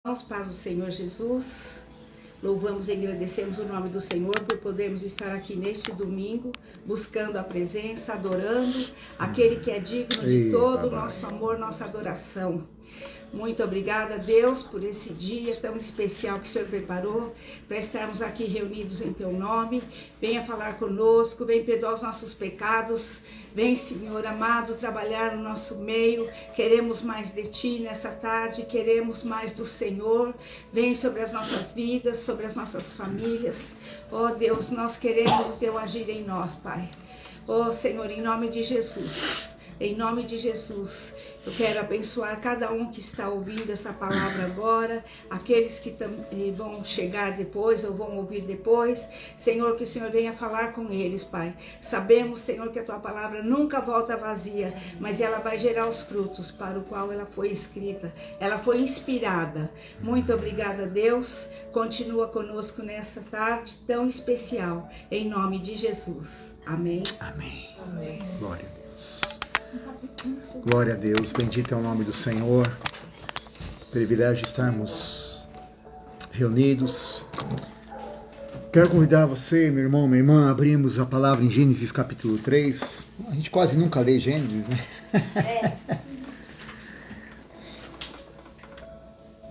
Nós, paz do Senhor Jesus, louvamos e agradecemos o nome do Senhor por podermos estar aqui neste domingo, buscando a presença, adorando aquele que é digno de todo o nosso amor, nossa adoração. Muito obrigada, Deus, por esse dia tão especial que o Senhor preparou para estarmos aqui reunidos em Teu nome. Venha falar conosco, venha perdoar os nossos pecados. Vem, Senhor amado, trabalhar no nosso meio. Queremos mais de Ti nessa tarde, queremos mais do Senhor. Vem sobre as nossas vidas, sobre as nossas famílias. Oh Deus, nós queremos o Teu agir em nós, Pai. Oh Senhor, em nome de Jesus. Em nome de Jesus, eu quero abençoar cada um que está ouvindo essa palavra agora, aqueles que vão chegar depois ou vão ouvir depois. Senhor, que o Senhor venha falar com eles, Pai. Sabemos, Senhor, que a Tua palavra nunca volta vazia, mas ela vai gerar os frutos para o qual ela foi escrita. Ela foi inspirada. Muito obrigada, Deus. Continua conosco nessa tarde tão especial. Em nome de Jesus. Amém. Amém. Amém. Glória a Deus. Glória a Deus, bendito é o nome do Senhor. Privilégio estarmos reunidos. Quero convidar você, meu irmão, minha irmã, a abrirmos a palavra em Gênesis capítulo 3. A gente quase nunca lê Gênesis, né?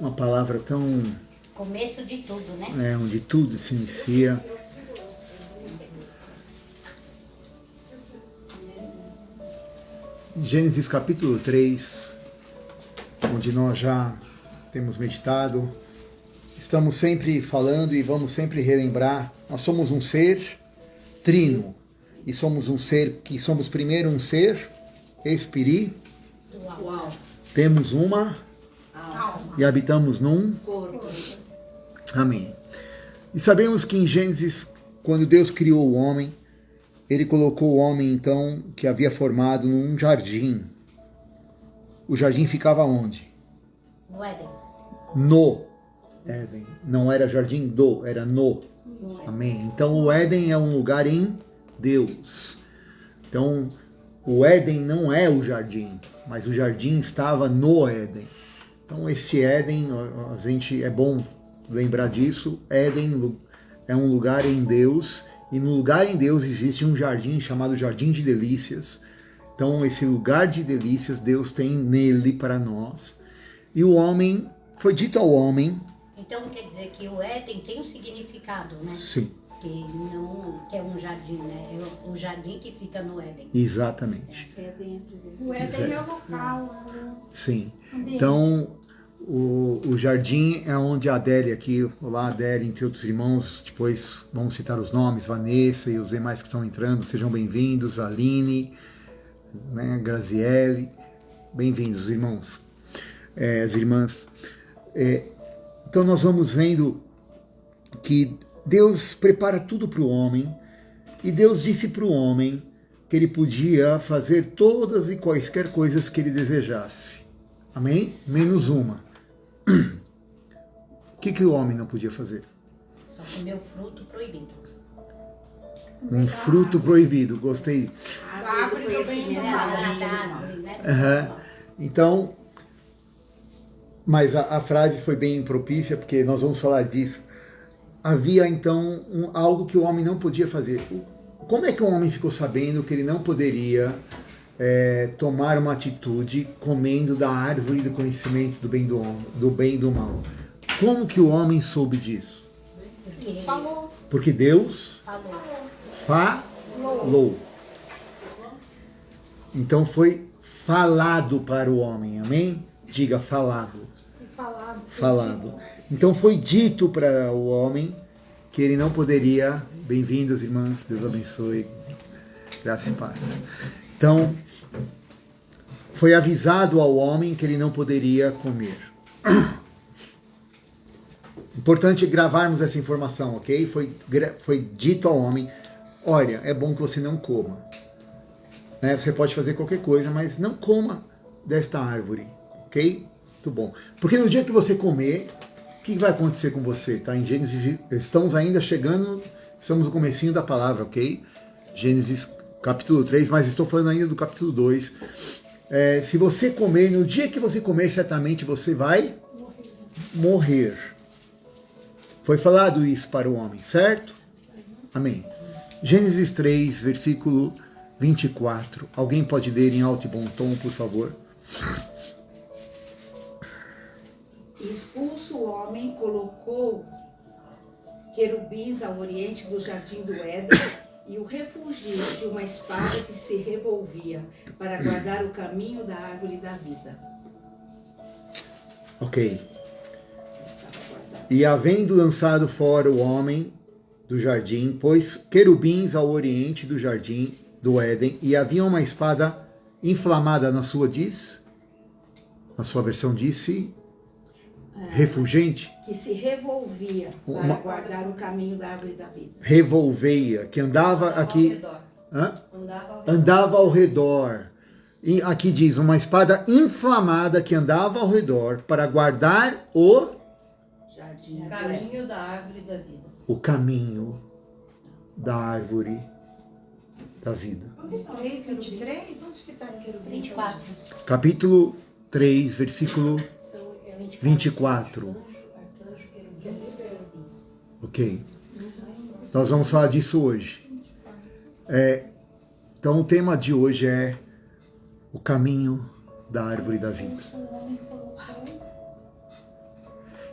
Uma palavra tão... Começo de tudo, né? Onde tudo se inicia. Gênesis capítulo 3, onde nós já temos meditado, estamos sempre falando e vamos sempre relembrar, nós somos um ser trino, e somos um ser que somos primeiro um ser espiritual, temos uma alma e habitamos num corpo. Amém. E sabemos que em Gênesis, quando Deus criou o homem, Ele colocou o homem, então, que havia formado num jardim. O jardim ficava onde? No Éden. No Éden. Não era jardim do, era no. Amém. Então, o Éden é um lugar em Deus. Então, o Éden não é o jardim, mas o jardim estava no Éden. Então, esse Éden, é bom lembrar disso, Éden é um lugar em Deus. E no lugar em Deus existe um jardim chamado Jardim de Delícias. Então esse lugar de delícias Deus tem nele para nós. E o homem, foi dito ao homem... Então quer dizer que o Éden tem um significado, né? Sim. Que é um jardim, né? É o jardim que fica no Éden. Exatamente. O Éden é o local. Sim. Então... O jardim é onde a Adélia aqui, olá Adélia, entre outros irmãos, depois vamos citar os nomes, Vanessa e os demais que estão entrando, sejam bem-vindos, Aline, né, Graziele, bem-vindos irmãos, as irmãs. Então nós vamos vendo que Deus prepara tudo para o homem, e Deus disse para o homem que ele podia fazer todas e quaisquer coisas que ele desejasse, amém? Menos uma. O que o homem não podia fazer? Só comer o fruto proibido. Um fruto proibido, gostei. A árvore do bem e do mal. Então, mas a frase foi bem propícia, porque nós vamos falar disso. Havia então algo que o homem não podia fazer. Como é que o homem ficou sabendo que ele não poderia tomar uma atitude comendo da árvore do conhecimento do bem e do mal? Como que o homem soube disso? Porque Deus falou. Então foi falado para o homem, amém? Diga falado. Falado. Então foi dito para o homem que ele não poderia. Bem-vindos, irmãs, Deus abençoe, graça e paz. Então, foi avisado ao homem que ele não poderia comer. Importante gravarmos essa informação, ok? Foi dito ao homem, olha, é bom que você não coma. Né? Você pode fazer qualquer coisa, mas não coma desta árvore, ok? Muito bom. Porque no dia que você comer, o que vai acontecer com você? Tá? Em Gênesis, estamos ainda chegando, estamos no comecinho da palavra, ok? Gênesis capítulo 3, mas estou falando ainda do capítulo 2. Se você comer, no dia que você comer, certamente você vai morrer. Foi falado isso para o homem, certo? Amém. Gênesis 3, versículo 24. Alguém pode ler em alto e bom tom, por favor? Expulso o homem, colocou querubins ao oriente do jardim do Éden e o refugiu de uma espada que se revolvia para guardar o caminho da árvore da vida. Ok. E havendo lançado fora o homem do jardim, pôs querubins ao oriente do jardim do Éden, e havia uma espada inflamada na sua versão disse, refulgente. Que se revolvia para guardar o caminho da árvore da vida. Revolveia, que andava aqui. Andava ao redor. E aqui diz, uma espada inflamada que andava ao redor para guardar o caminho da árvore da vida. O caminho da árvore da vida. 23? Onde que está aqui? 24. Capítulo 3, versículo 24. Ok. Nós vamos falar disso hoje. Então o tema de hoje é o caminho da árvore da vida.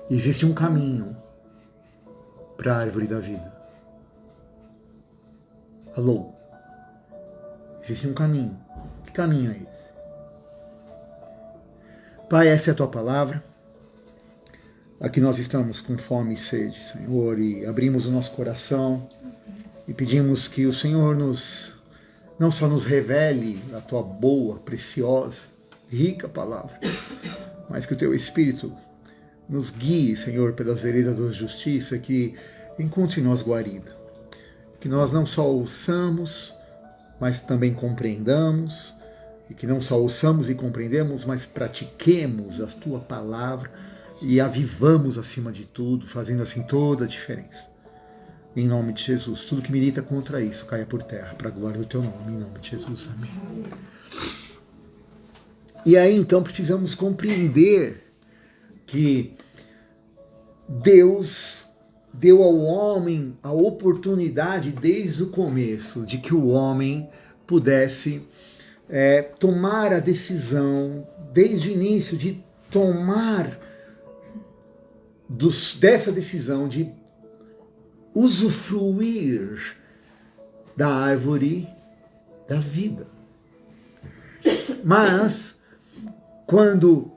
Existe um caminho para a árvore da vida. Alô? Existe um caminho. Que caminho é esse? Pai, essa é a tua palavra. Aqui nós estamos com fome e sede, Senhor, e abrimos o nosso coração e pedimos que o Senhor não só nos revele a tua boa, preciosa, rica palavra, mas que o teu Espírito nos guie, Senhor, pelas veredas da justiça, que encontre em nós guarida. Que nós não só ouçamos, mas também compreendamos, e que não só ouçamos e compreendemos, mas pratiquemos a tua palavra e a vivamos acima de tudo, fazendo assim toda a diferença. Em nome de Jesus, tudo que milita contra isso caia por terra, para a glória do teu nome, em nome de Jesus, amém. E aí então precisamos compreender que Deus deu ao homem a oportunidade desde o começo de que o homem pudesse tomar a decisão, desde o início, de tomar dessa decisão de usufruir da árvore da vida. Mas, quando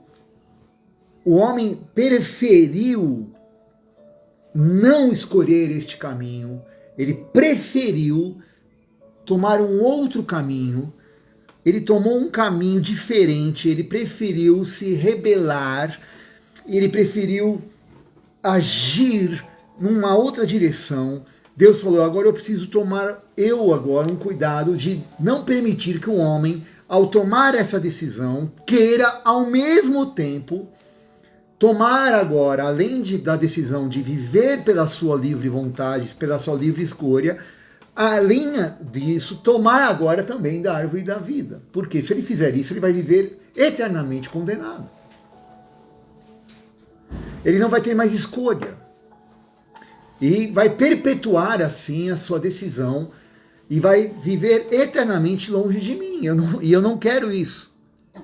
o homem preferiu não escolher este caminho, ele preferiu tomar um outro caminho, ele tomou um caminho diferente, ele preferiu se rebelar, ele preferiu agir numa outra direção. Deus falou, agora eu preciso tomar um cuidado de não permitir que o homem, ao tomar essa decisão, queira ao mesmo tempo tomar agora, além da decisão de viver pela sua livre vontade, pela sua livre escolha, além disso, tomar agora também da árvore da vida. Porque se ele fizer isso, ele vai viver eternamente condenado. Ele não vai ter mais escolha. E vai perpetuar assim a sua decisão e vai viver eternamente longe de mim. Eu não quero isso. Então,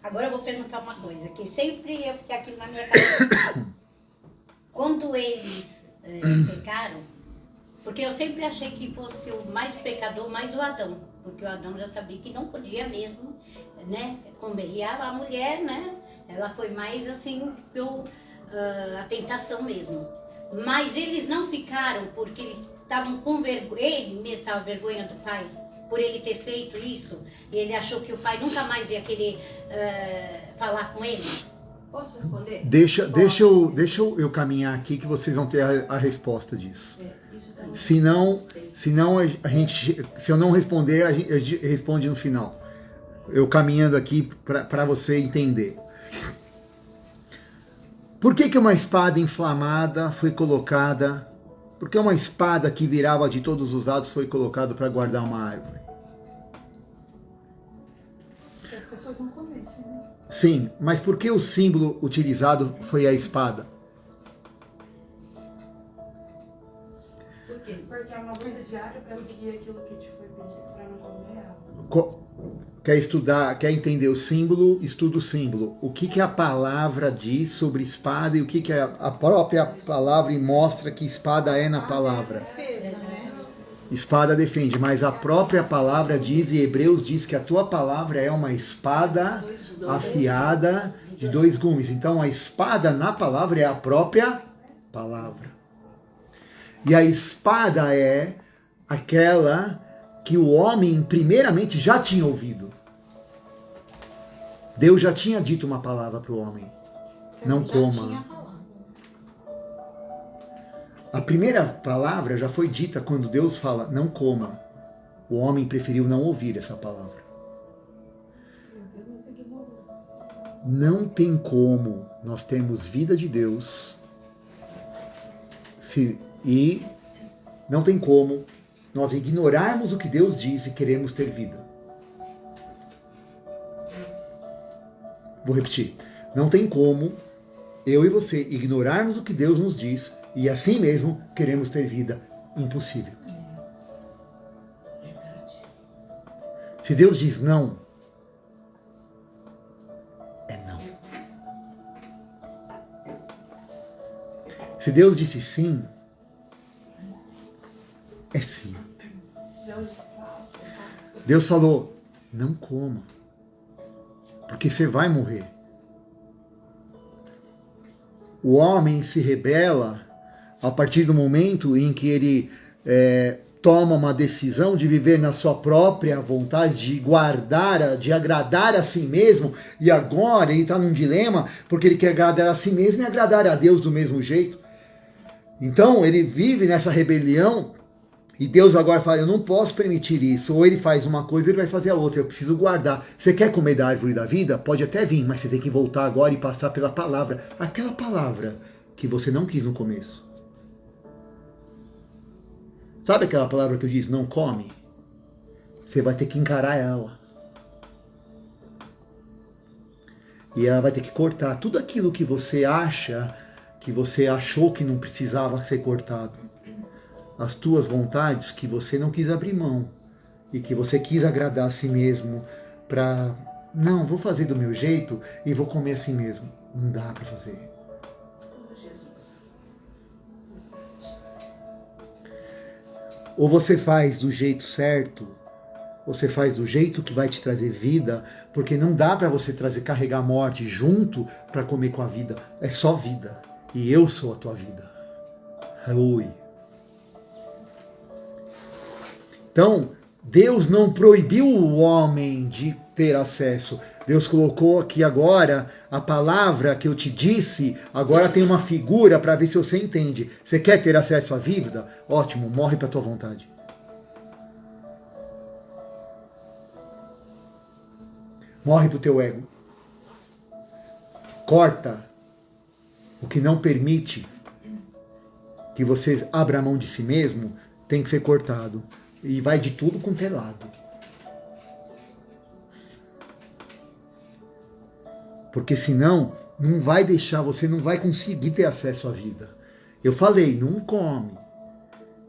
agora eu vou perguntar uma coisa, que sempre eu fiquei aqui na minha cabeça. Quando eles pecaram, porque eu sempre achei que fosse o mais pecador, mais o Adão, porque o Adão já sabia que não podia mesmo, né, comer. E a mulher, né, ela foi mais assim, a tentação mesmo. Mas eles não ficaram porque eles estavam com vergonha, ele mesmo estava vergonha do pai, por ele ter feito isso, e ele achou que o pai nunca mais ia querer falar com ele. Posso responder? Deixa eu caminhar aqui que vocês vão ter a resposta disso. Senão se eu não responder, a gente responde no final. Eu caminhando aqui para você entender. Por que uma espada inflamada foi colocada? Por que uma espada que virava de todos os lados foi colocada para guardar uma árvore? Porque as pessoas não conhecem, né? Sim, mas por que o símbolo utilizado foi a espada? Por quê? Porque é uma luta diária para seguir aquilo que te foi pedido, para não comer ela. Quer estudar, quer entender o símbolo, estuda o símbolo. O que a palavra diz sobre espada e o que a própria palavra mostra que espada é na palavra. Defesa, né? Espada defende, mas a própria palavra diz, e Hebreus diz que a tua palavra é uma espada afiada de 2 gumes. Então a espada na palavra é a própria palavra. E a espada é aquela que o homem primeiramente já tinha ouvido. Deus já tinha dito uma palavra para o homem. Não coma. A primeira palavra já foi dita quando Deus fala, não coma. O homem preferiu não ouvir essa palavra. Não tem como nós termos vida de Deus e não tem como nós ignorarmos o que Deus diz e queremos ter vida. Vou repetir. Não tem como eu e você ignorarmos o que Deus nos diz e assim mesmo queremos ter vida. Impossível. Verdade. Se Deus diz não, é não. Se Deus disse sim, é sim. Deus falou, não coma, porque você vai morrer. O homem se rebela a partir do momento em que ele toma uma decisão de viver na sua própria vontade, de guardar, de agradar a si mesmo, e agora ele está num dilema, porque ele quer agradar a si mesmo e agradar a Deus do mesmo jeito. Então ele vive nessa rebelião, e Deus agora fala, eu não posso permitir isso. Ou ele faz uma coisa, ele vai fazer a outra. Eu preciso guardar. Você quer comer da árvore da vida? Pode até vir, mas você tem que voltar agora e passar pela palavra. Aquela palavra que você não quis no começo. Sabe aquela palavra que eu disse, não come? Você vai ter que encarar ela. E ela vai ter que cortar tudo aquilo que você acha, que você achou que não precisava ser cortado. As tuas vontades que você não quis abrir mão e que você quis agradar a si mesmo para, não, vou fazer do meu jeito e vou comer assim mesmo. Não dá para fazer. Ou você faz do jeito certo, ou você faz do jeito que vai te trazer vida, porque não dá para você carregar a morte junto para comer com a vida. É só vida. E eu sou a tua vida. Oi. Então, Deus não proibiu o homem de ter acesso. Deus colocou aqui agora a palavra que eu te disse, agora tem uma figura para ver se você entende. Você quer ter acesso à vida? Ótimo, morre para a tua vontade. Morre para o teu ego. Corta o que não permite que você abra a mão de si mesmo, tem que ser cortado. E vai de tudo quanto é lado. Porque senão, não vai deixar, você não vai conseguir ter acesso à vida. Eu falei, não come.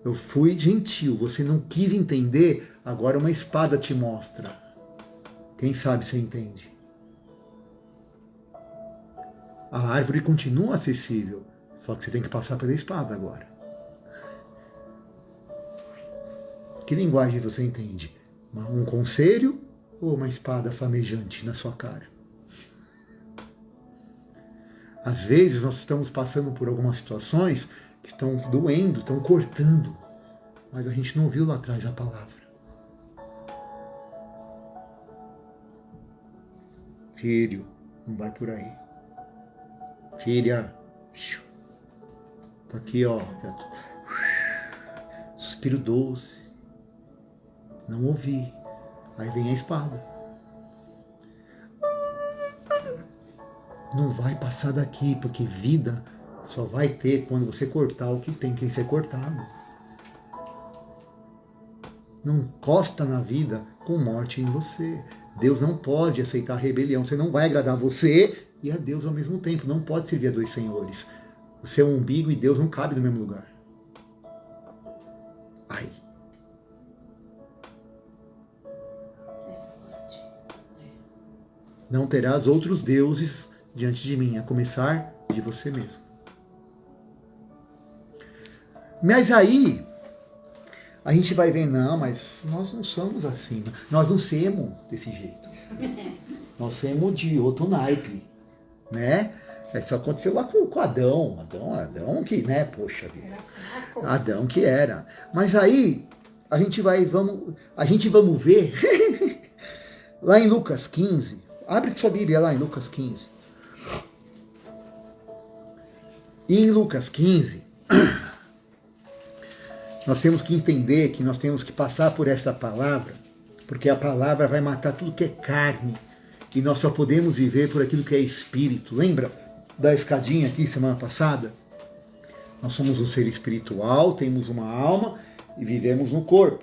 Eu fui gentil, você não quis entender, agora uma espada te mostra. Quem sabe você entende. A árvore continua acessível, só que você tem que passar pela espada agora. Que linguagem você entende? Um conselho ou uma espada flamejante na sua cara? Às vezes nós estamos passando por algumas situações que estão doendo, estão cortando, mas a gente não viu lá atrás a palavra. Filho, não vai por aí. Filha, tá aqui, ó. Suspiro doce. Não ouvi. Aí vem a espada. Não vai passar daqui, porque vida só vai ter quando você cortar o que tem que ser cortado. Não encosta na vida com morte em você. Deus não pode aceitar rebelião. Você não vai agradar você e a Deus ao mesmo tempo. Não pode servir a dois senhores. O seu umbigo e Deus não cabem no mesmo lugar. Ai. Não terás outros deuses diante de mim, a começar de você mesmo. Mas aí, a gente vai ver, não, mas nós não somos assim. Nós não somos desse jeito. Nós somos de outro naipe, né? Isso aconteceu lá com Adão. Adão que, né, poxa vida. Adão que era. Mas aí, a gente vamos ver, lá em Lucas 15, abre sua Bíblia lá em Lucas 15. E em Lucas 15, nós temos que entender que nós temos que passar por essa palavra, porque a palavra vai matar tudo que é carne, e nós só podemos viver por aquilo que é espírito. Lembra da escadinha aqui semana passada? Nós somos um ser espiritual, temos uma alma e vivemos no corpo.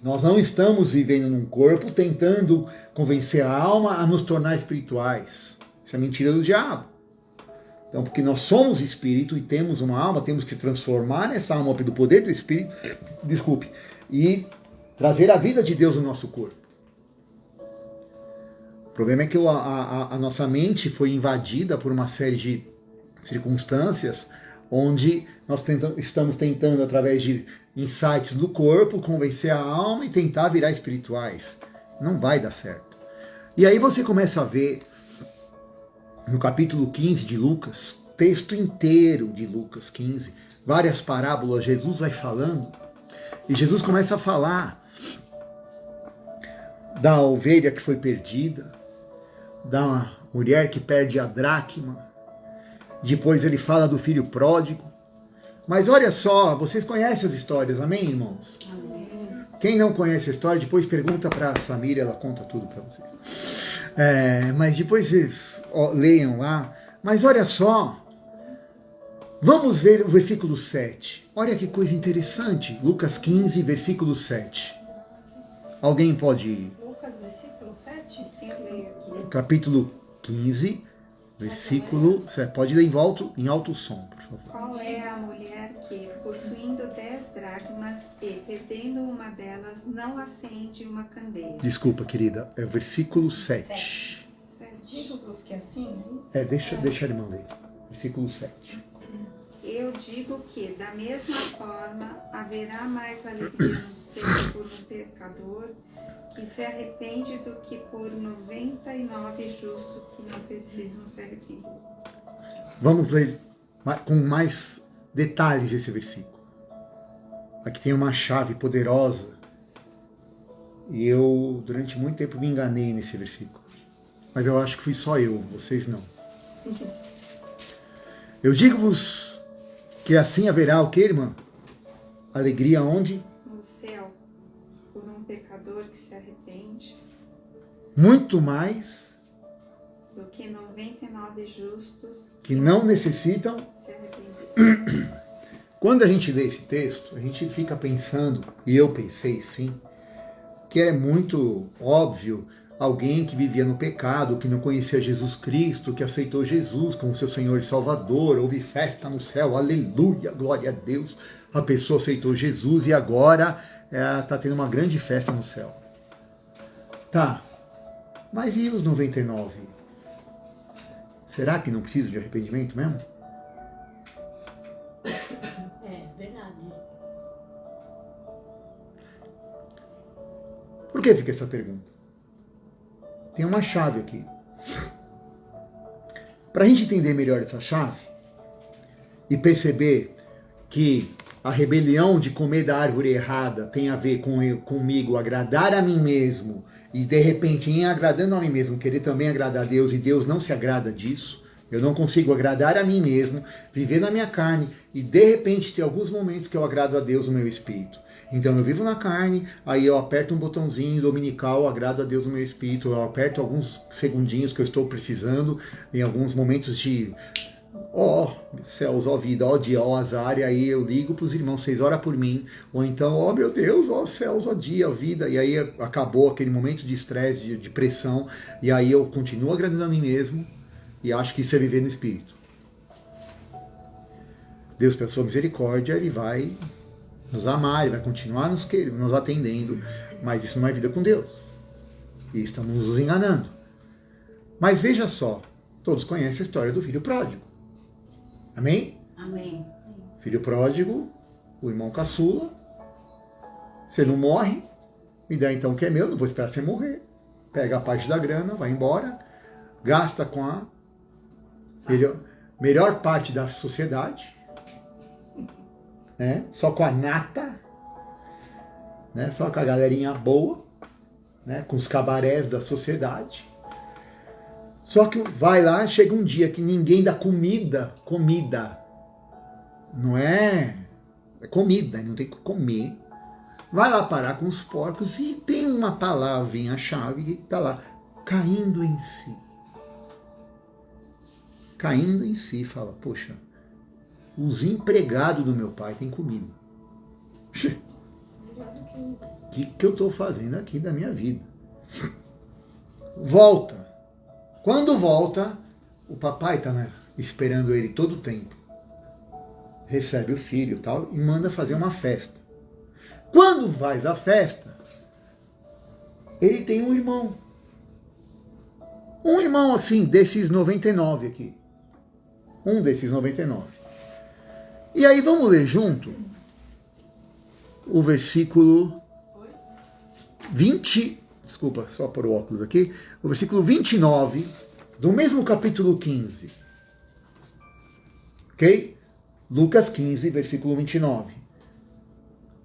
Nós não estamos vivendo num corpo tentando convencer a alma a nos tornar espirituais. Isso é mentira do diabo. Então, porque nós somos espírito e temos uma alma, temos que transformar essa alma pelo poder do espírito, e trazer a vida de Deus no nosso corpo. O problema é que a nossa mente foi invadida por uma série de circunstâncias onde nós estamos tentando, através de insights do corpo, convencer a alma e tentar virar espirituais. Não vai dar certo. E aí você começa a ver no capítulo 15 de Lucas, texto inteiro de Lucas 15, várias parábolas, Jesus vai falando, e Jesus começa a falar da ovelha que foi perdida, da mulher que perde a dracma, depois ele fala do filho pródigo. Mas olha só, vocês conhecem as histórias, amém, irmãos? Amém. Quem não conhece a história, depois pergunta para a Samira, ela conta tudo para vocês. Mas depois vocês leiam lá. Mas olha só, vamos ver o versículo 7. Olha que coisa interessante. Lucas 15, versículo 7. Alguém pode ir? Lucas, versículo 7? Quem lê aqui? Capítulo 15, versículo 7. Pode ler em alto som, por favor. Qual é a mulher que, possuindo 10 dracmas e perdendo uma delas, não acende uma candeia? Desculpa, querida, é o versículo 7. Digo-vos que assim é isso? Deixa a irmã ler. Versículo 7. Eu digo que, da mesma forma, haverá mais alegria no céu por um pecador que se arrepende do que por 99 justos que não precisam se arrepender. Vamos ler com mais detalhes esse versículo. Aqui tem uma chave poderosa. E eu, durante muito tempo, me enganei nesse versículo. Mas eu acho que fui só eu, vocês não. Eu digo-vos que assim haverá o que, irmã? Alegria onde? No céu, por um pecador que se arrepende, Muito mais do que 99 justos que não necessitam. se arrepender. Quando a gente lê esse texto, a gente fica pensando, e eu pensei sim, que é muito óbvio alguém que vivia no pecado, que não conhecia Jesus Cristo, que aceitou Jesus como seu Senhor e Salvador, houve festa no céu, aleluia, glória a Deus, a pessoa aceitou Jesus e agora está tendo uma grande festa no céu. Tá, mas e os 99? Será que não precisa de arrependimento mesmo? É verdade. Por que fica essa pergunta? Tem uma chave aqui. Para a gente entender melhor essa chave e perceber que a rebelião de comer da árvore errada tem a ver comigo agradar a mim mesmo e de repente em agradando a mim mesmo querer também agradar a Deus e Deus não se agrada disso. Eu não consigo agradar a mim mesmo, viver na minha carne e de repente ter alguns momentos que eu agrado a Deus no meu espírito. Então eu vivo na carne, aí eu aperto um botãozinho dominical, agrado a Deus no meu espírito, eu aperto alguns segundinhos que eu estou precisando, em alguns momentos de ó céus, ó vida, ó dia, ó azar, e aí eu ligo para os irmãos, vocês oram por mim, ou então, ó meu Deus, ó céus, ó dia, ó vida, e aí acabou aquele momento de estresse, de pressão, e aí eu continuo agradando a mim mesmo, e acho que isso é viver no Espírito. Deus, pela sua misericórdia, Ele vai nos amar, Ele vai continuar nos atendendo, mas isso não é vida com Deus. E estamos nos enganando. Mas veja só, todos conhecem a história do filho pródigo. Amém? Amém. Filho pródigo, o irmão caçula, você não morre, me dá então o que é meu, não vou esperar você morrer. Pega a parte da grana, vai embora, gasta com a melhor parte da sociedade, né? Só com a nata, né? Só com a galerinha boa, né? Com os cabarés da sociedade. Só que vai lá, chega um dia que ninguém dá comida, não é comida, não tem que comer. Vai lá parar com os porcos e tem uma palavrinha-chave que está lá, caindo em si. Caindo em si, fala, poxa, os empregados do meu pai têm comida. O que eu estou fazendo aqui da minha vida? Volta. Quando volta, o papai está esperando ele todo o tempo. Recebe o filho e tal, e manda fazer uma festa. Quando faz a festa, ele tem um irmão. Um irmão assim, desses 99 aqui. Um desses 99. E aí vamos ler junto o versículo 20, desculpa, só por o óculos aqui, o versículo 29 do mesmo capítulo 15. Ok? Lucas 15, versículo 29.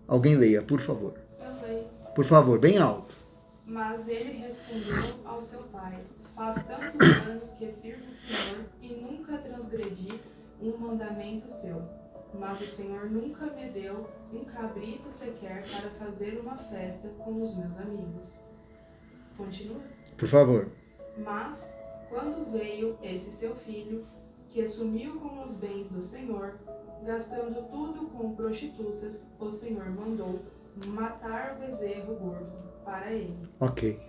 Alguém leia, por favor. Eu leio. Por favor, bem alto. Mas ele respondeu ao seu pai: faz tantos anos que sirvo o Senhor e nunca transgredi um mandamento seu. Mas o Senhor nunca me deu um cabrito sequer para fazer uma festa com os meus amigos. Continua. Por favor. Mas, quando veio esse seu filho, que sumiu com os bens do Senhor, gastando tudo com prostitutas, o Senhor mandou matar o bezerro gordo para ele. Ok.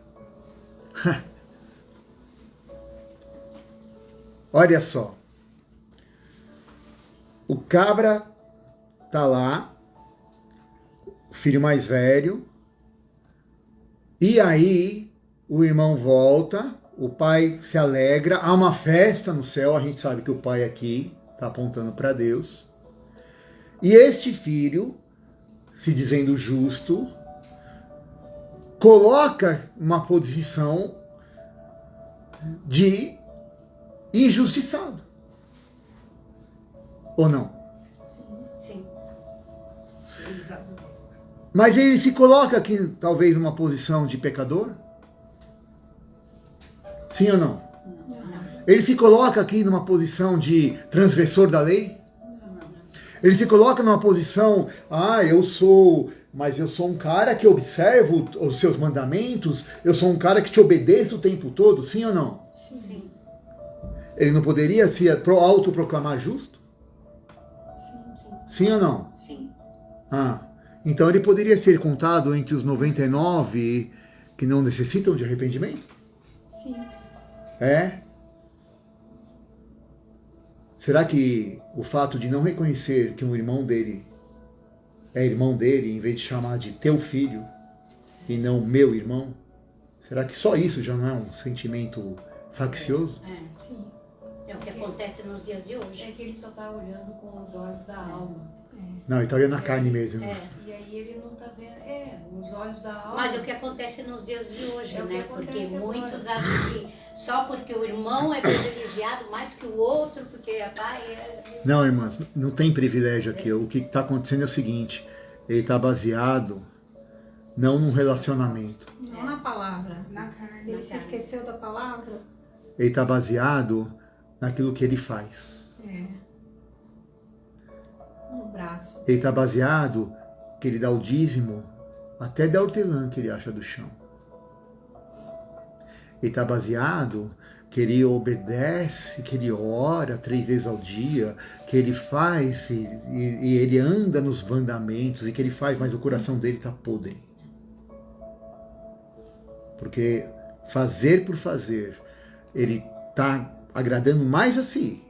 Olha só. O cabra tá lá, o filho mais velho, e aí o irmão volta, o pai se alegra, há uma festa no céu, a gente sabe que o pai aqui está apontando para Deus. E este filho, se dizendo justo, coloca uma posição de injustiçado. Ou não? Sim. Mas ele se coloca aqui, talvez, numa posição de pecador? Sim ou não? Ele se coloca aqui numa posição de transgressor da lei? Ele se coloca numa posição, mas eu sou um cara que observo os seus mandamentos, eu sou um cara que te obedeço o tempo todo, sim ou não? Sim. Ele não poderia se autoproclamar justo? Sim ou não? Sim. Então ele poderia ser contado entre os 99 que não necessitam de arrependimento? Sim. É? Será que o fato de não reconhecer que um irmão dele é irmão dele, em vez de chamar de teu filho e não meu irmão, será que só isso já não é um sentimento faccioso? Sim. É o que acontece nos dias de hoje. É que ele só está olhando com os olhos da alma. Não, ele está olhando a carne mesmo. E aí ele não está vendo. Os olhos da alma. Mas é o que acontece nos dias de hoje, É o que né? acontece Porque agora. muitos acham que só porque o irmão é privilegiado mais que o outro, porque é pai Não, irmãs, não tem privilégio aqui. O que está acontecendo é o seguinte, ele está baseado não num relacionamento. Não na palavra. Na carne. Ele se esqueceu da palavra? Ele está baseado naquilo que ele faz. No braço. Ele está baseado que ele dá o dízimo até da hortelã que ele acha do chão. Ele está baseado que ele obedece, que ele ora 3 vezes ao dia, que ele faz e ele anda nos mandamentos e que ele faz, mas o coração dele está podre. Porque fazer por fazer, ele está agradando mais a si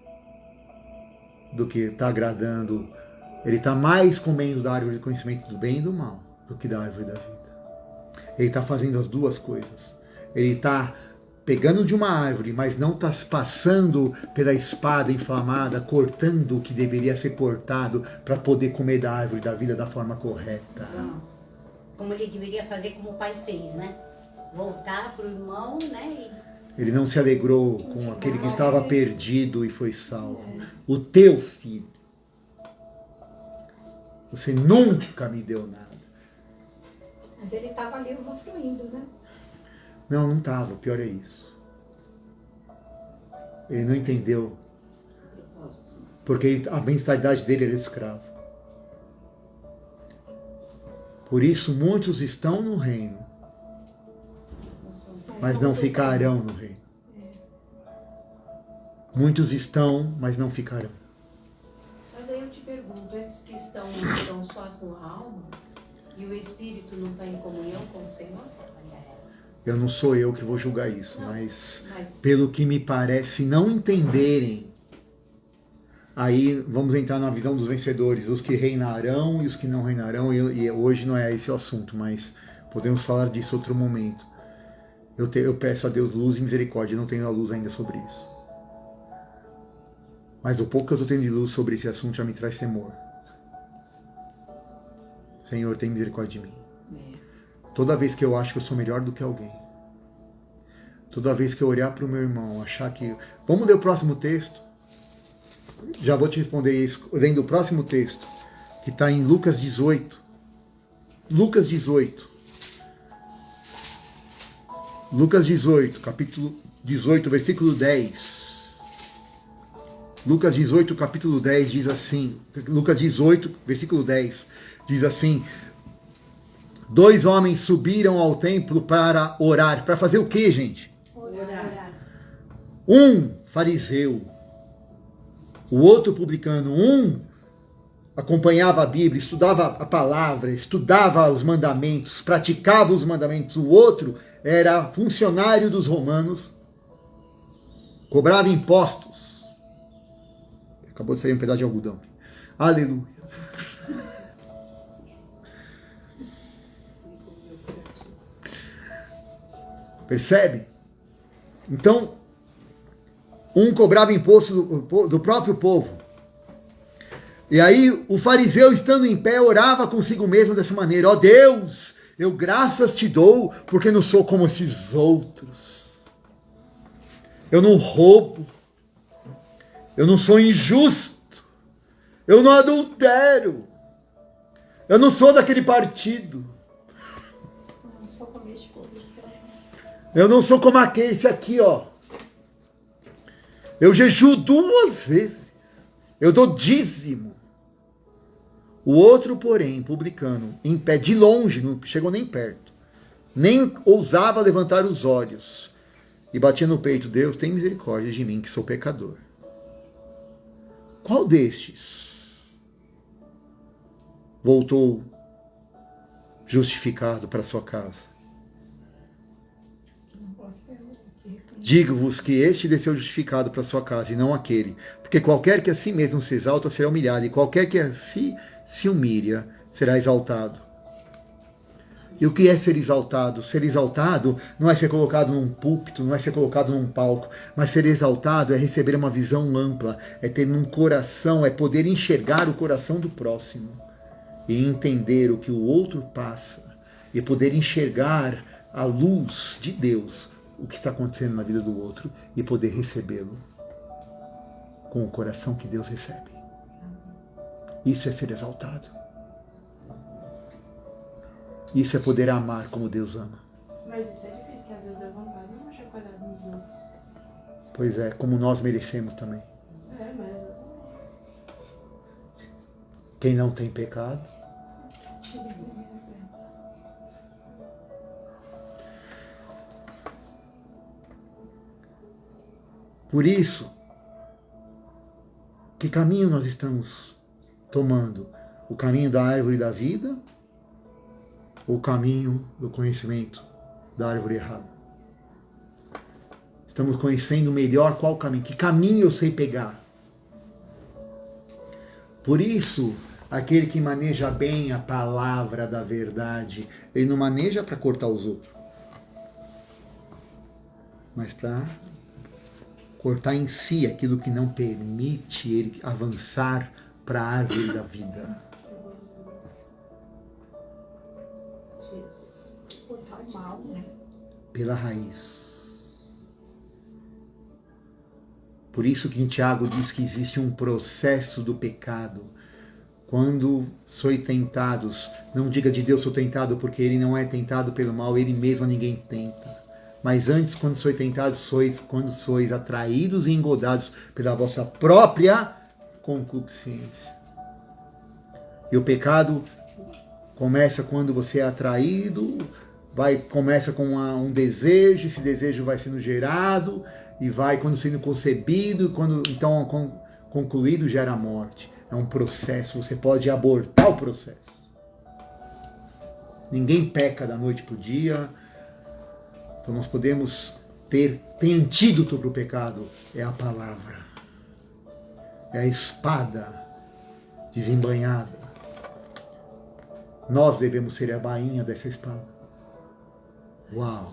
do que está agradando. Ele está mais comendo da árvore do conhecimento do bem e do mal do que da árvore da vida. Ele está fazendo as duas coisas. Ele está pegando de uma árvore, mas não está passando pela espada inflamada, cortando o que deveria ser cortado para poder comer da árvore da vida da forma correta. Como ele deveria fazer, como o pai fez, né? Voltar para o irmão, né? Ele não se alegrou com aquele que estava perdido e foi salvo. O teu filho. Você nunca me deu nada. Mas ele estava ali usufruindo, né? Não estava. O pior é isso. Ele não entendeu. Porque a mentalidade dele era escravo. Por isso muitos estão no reino, mas não ficarão no reino. Muitos estão, mas não ficarão. Mas aí eu te pergunto, esses que estão só com a alma e o espírito não está em comunhão com o Senhor? Eu não sou eu que vou julgar isso, mas pelo que me parece não entenderem, aí vamos entrar na visão dos vencedores, os que reinarão e os que não reinarão, e hoje não é esse o assunto, mas podemos falar disso em outro momento. Eu peço a Deus luz e misericórdia, não tenho a luz ainda sobre isso. Mas o pouco que eu estou tendo de luz sobre esse assunto já me traz temor. Senhor, tem misericórdia de mim. Toda vez que eu acho que eu sou melhor do que alguém, toda vez que eu olhar para o meu irmão, achar que... Vamos ler o próximo texto? Já vou te responder isso, lendo o próximo texto, que está em Lucas 18. Lucas 18. Lucas 18, capítulo 18, versículo 10. Lucas 18, capítulo 10 diz assim, Lucas 18, versículo 10, diz assim: 2 homens subiram ao templo para orar. Para fazer o quê, gente? Orar. Um fariseu, o outro publicano. Um acompanhava a Bíblia, estudava a palavra, estudava os mandamentos, praticava os mandamentos. O outro era funcionário dos romanos, cobrava impostos. Acabou de sair um pedaço de algodão. Aleluia. Percebe? Então, um cobrava imposto do próprio povo. E aí o fariseu, estando em pé, orava consigo mesmo dessa maneira: ó Deus, eu graças te dou, porque não sou como esses outros. Eu não roubo. Eu não sou injusto. Eu não adultero. Eu não sou daquele partido. Eu não sou como esse aqui, ó. Eu jejuo 2 vezes. Eu dou dízimo. O outro, porém, publicano, em pé, de longe, não chegou nem perto, nem ousava levantar os olhos, e batia no peito: Deus, tem misericórdia de mim, que sou pecador. Qual destes voltou justificado para sua casa? Digo-vos que este desceu justificado para sua casa, e não aquele. Porque qualquer que a si mesmo se exalta será humilhado, e qualquer que a si se humilha será exaltado. E o que é ser exaltado? Ser exaltado não é ser colocado num púlpito, não é ser colocado num palco, mas ser exaltado é receber uma visão ampla, é ter um coração, é poder enxergar o coração do próximo e entender o que o outro passa, e poder enxergar a luz de Deus, o que está acontecendo na vida do outro, e poder recebê-lo com o coração que Deus recebe. Isso é ser exaltado. Isso é poder amar como Deus ama. Mas isso é difícil, que às vezes dá vontade de não chacoalhar nos outros. Pois é, como nós merecemos também. É, mas... Quem não tem pecado, Por isso, que caminho nós estamos tomando? O caminho da árvore da vida ou o caminho do conhecimento da árvore errada? Estamos conhecendo melhor qual caminho, que caminho eu sei pegar. Por isso, aquele que maneja bem a palavra da verdade, ele não maneja para cortar os outros, mas para cortar em si aquilo que não permite ele avançar para a árvore da vida. Jesus. Cortar o mal, né? Pela raiz. Por isso que em Tiago diz que existe um processo do pecado. Quando sois tentados, não diga de Deus sou tentado, porque ele não é tentado pelo mal, ele mesmo a ninguém tenta. Mas antes, quando sois tentados, quando sois atraídos e engodados pela vossa própria concupiscência. E o pecado começa quando você é atraído, começa com um desejo, esse desejo vai sendo gerado, e vai quando sendo concebido, então concluído gera a morte. É um processo, você pode abortar o processo. Ninguém peca da noite para o dia. Então nós podemos tem antídoto para o pecado, é a palavra. É a espada desembainhada. Nós devemos ser a bainha dessa espada. Uau!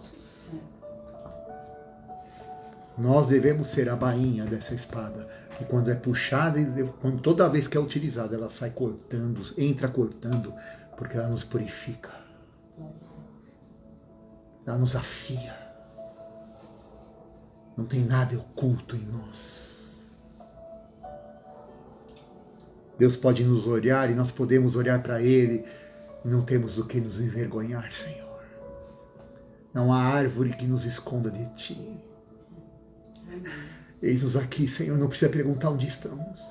Nós devemos ser a bainha dessa espada. E quando é puxada, quando toda vez que é utilizada, ela sai cortando, entra cortando, porque ela nos purifica. Ela nos afia. Não tem nada oculto em nós. Deus pode nos olhar e nós podemos olhar para Ele e não temos do que nos envergonhar, Senhor. Não há árvore que nos esconda de Ti. Eis-nos aqui, Senhor, não precisa perguntar onde estamos.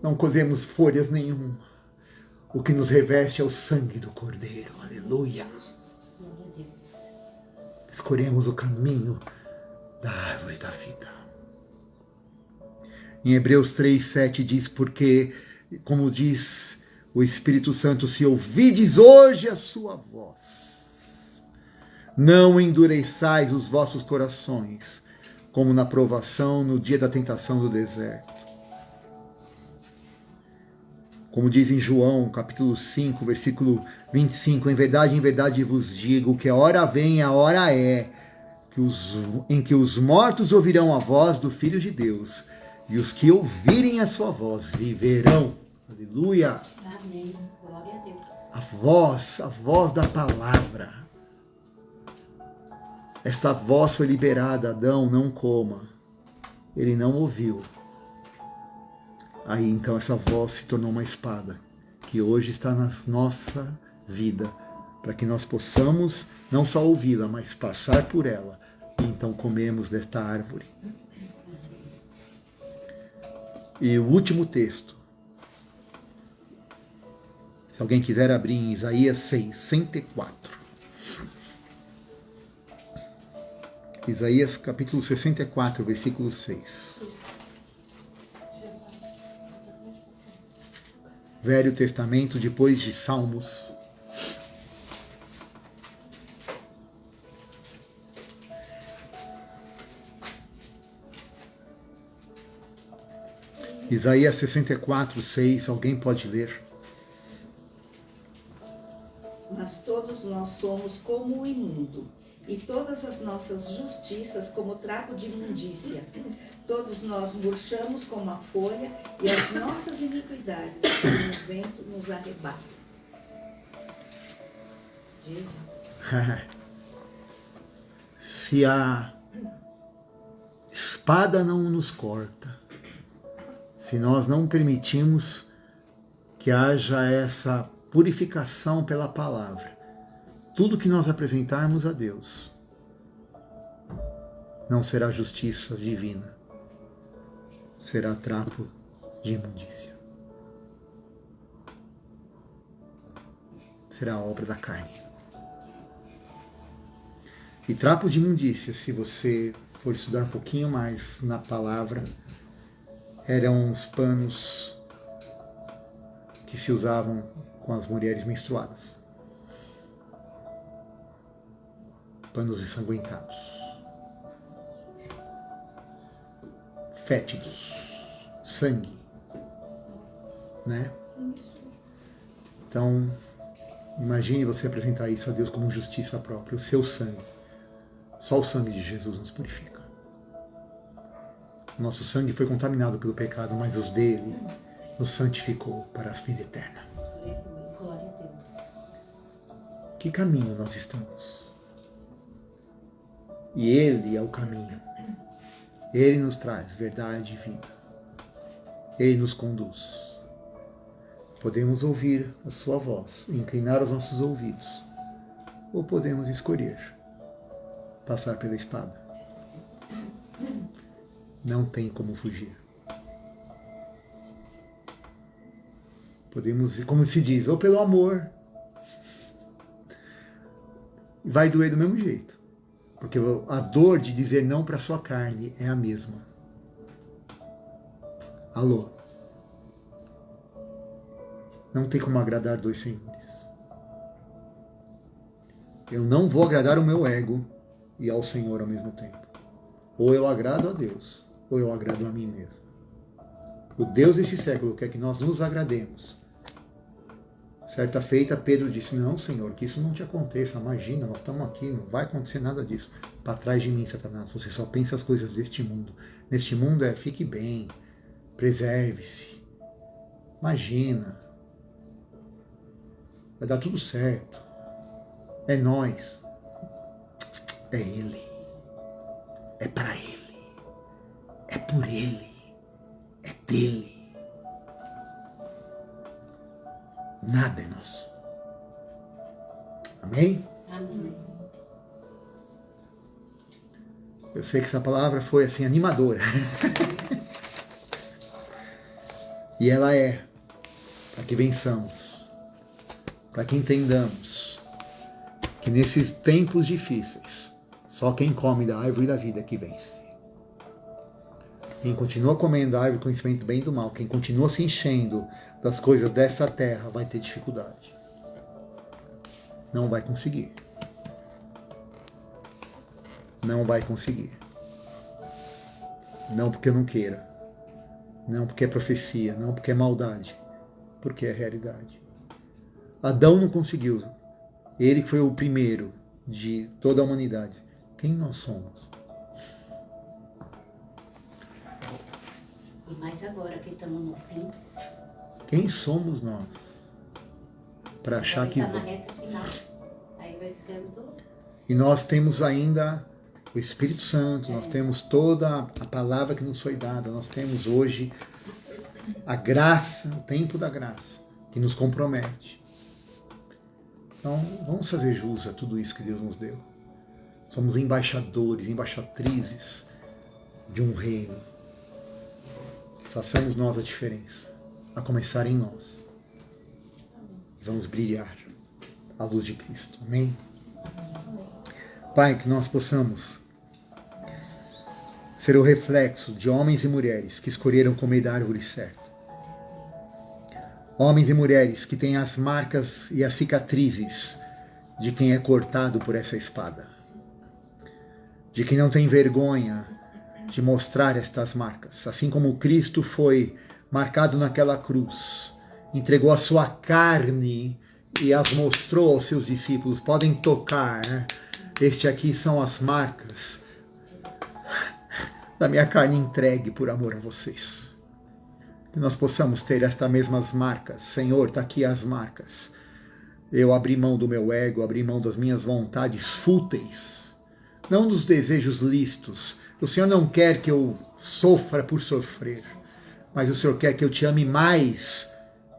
Não colhemos folhas nenhuma. O que nos reveste é o sangue do Cordeiro. Aleluia. Escolhemos o caminho da árvore da vida. Em Hebreus 3:7 diz, porque, como diz o Espírito Santo, se ouvides hoje a sua voz, não endureçais os vossos corações, como na provação no dia da tentação do deserto. Como diz em João, capítulo 5, versículo 25, em verdade vos digo que a hora vem e a hora é em que os mortos ouvirão a voz do Filho de Deus, e os que ouvirem a sua voz viverão. Aleluia! Amém. Glória a Deus. A voz da palavra. Esta voz foi liberada, Adão, não coma. Ele não ouviu. Aí então essa voz se tornou uma espada, que hoje está na nossa vida, para que nós possamos não só ouvi-la, mas passar por ela, e então comermos desta árvore. E o último texto, se alguém quiser abrir em Isaías 64. Isaías capítulo 64, versículo 6. Velho Testamento, depois de Salmos. Isaías 64, 6. Alguém pode ler? Mas todos nós somos como o imundo, e todas as nossas justiças como trapo de imundícia. Todos nós murchamos como a folha, e as nossas iniquidades, como o vento, nos arrebata. Jesus. Se a espada não nos corta, se nós não permitimos que haja essa purificação pela palavra, tudo que nós apresentarmos a Deus não será justiça divina, será trapo de imundícia. Será obra da carne. E trapo de imundícia, se você for estudar um pouquinho mais na palavra, eram os panos que se usavam com as mulheres menstruadas. Panos ensanguentados, fétidos, sangue, né? Então, imagine você apresentar isso a Deus como justiça própria, o seu sangue. Só o sangue de Jesus nos purifica. Nosso sangue foi contaminado pelo pecado, mas os dele nos santificou para a vida eterna. Glória a Deus. Que caminho nós estamos? E Ele é o caminho. Ele nos traz verdade e vida. Ele nos conduz. Podemos ouvir a sua voz, inclinar os nossos ouvidos, ou podemos escolher passar pela espada. Não tem como fugir. Podemos, como se diz, ou pelo amor, vai doer do mesmo jeito, porque a dor de dizer não para a sua carne é a mesma. Alô? Não tem como agradar dois senhores. Eu não vou agradar o meu ego e ao Senhor ao mesmo tempo. Ou eu agrado a Deus, ou eu agrado a mim mesmo. O Deus desse século quer que nós nos agrademos. Certa feita, Pedro disse, não, Senhor, que isso não te aconteça. Imagina, nós estamos aqui, não vai acontecer nada disso. Para trás de mim, Satanás, você só pensa as coisas deste mundo. Neste mundo fique bem, preserve-se. Imagina. Vai dar tudo certo. É nós. É Ele. É para Ele. É por Ele. É dele. Nada é nosso. Amém? Amém. Eu sei que essa palavra foi assim animadora. E ela é para que vençamos. Para que entendamos que nesses tempos difíceis, só quem come da árvore da vida que vence. Quem continua comendo a árvore do conhecimento do bem e do mal, quem continua se enchendo das coisas dessa terra, vai ter dificuldade. Não vai conseguir. Não vai conseguir. Não porque eu não queira. Não porque é profecia. Não porque é maldade. Porque é realidade. Adão não conseguiu. Ele foi o primeiro de toda a humanidade. Quem nós somos? E mais agora que estamos no fim. Quem somos nós? Para achar que... Está na reta final. Aí vai ficando tudo. E nós temos ainda o Espírito Santo, nós temos toda a palavra que nos foi dada, nós temos hoje a graça, o tempo da graça, que nos compromete. Então, vamos fazer jus a tudo isso que Deus nos deu. Somos embaixadores, embaixatrizes de um reino. Façamos nós a diferença, a começar em nós. Vamos brilhar à luz de Cristo. Amém? Pai, que nós possamos ser o reflexo de homens e mulheres que escolheram comer da árvore certa. Homens e mulheres que têm as marcas e as cicatrizes de quem é cortado por essa espada. De quem não tem vergonha de mostrar estas marcas. Assim como Cristo foi marcado naquela cruz, entregou a sua carne e as mostrou aos seus discípulos. Podem tocar, né? Este aqui são as marcas da minha carne entregue por amor a vocês. Que nós possamos ter estas mesmas marcas. Senhor, está aqui as marcas. Eu abri mão do meu ego, abri mão das minhas vontades fúteis, não dos desejos lícitos. O Senhor não quer que eu sofra por sofrer, mas o Senhor quer que eu te ame mais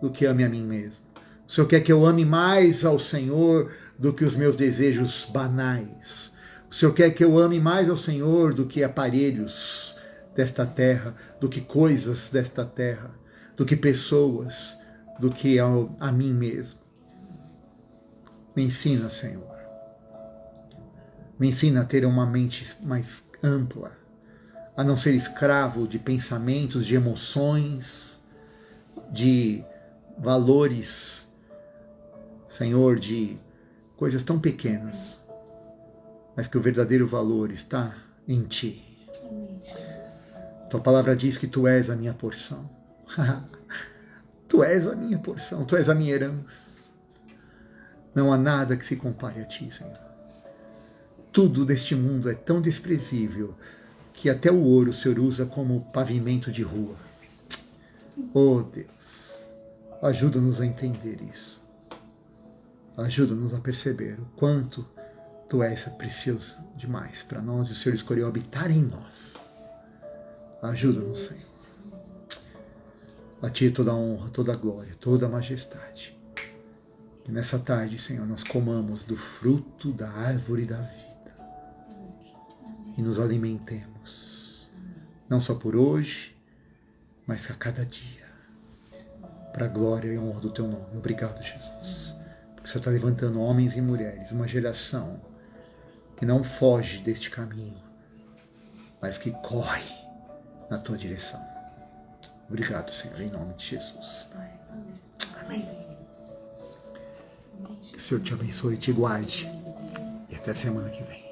do que ame a mim mesmo. O Senhor quer que eu ame mais ao Senhor do que os meus desejos banais. O Senhor quer que eu ame mais ao Senhor do que aparelhos desta terra, do que coisas desta terra, do que pessoas, do que a mim mesmo. Me ensina, Senhor. Me ensina a ter uma mente mais ampla, a não ser escravo de pensamentos, de emoções, de valores, Senhor, de coisas tão pequenas, mas que o verdadeiro valor está em Ti. Tua palavra diz que Tu és a minha porção. Tu és a minha porção, Tu és a minha herança. Não há nada que se compare a Ti, Senhor. Tudo deste mundo é tão desprezível que até o ouro o Senhor usa como pavimento de rua. Oh Deus, ajuda-nos a entender isso. Ajuda-nos a perceber o quanto Tu és precioso demais para nós e o Senhor escolheu habitar em nós. Ajuda-nos, Senhor. A Ti toda a honra, toda a glória, toda a majestade. Que nessa tarde, Senhor, nós comamos do fruto da árvore da vida. E nos alimentemos. Não só por hoje, mas a cada dia. Para a glória e honra do Teu nome. Obrigado, Jesus. Porque o Senhor está levantando homens e mulheres, uma geração que não foge deste caminho, mas que corre na Tua direção. Obrigado, Senhor, em nome de Jesus. Amém. Que o Senhor te abençoe e te guarde. E até semana que vem.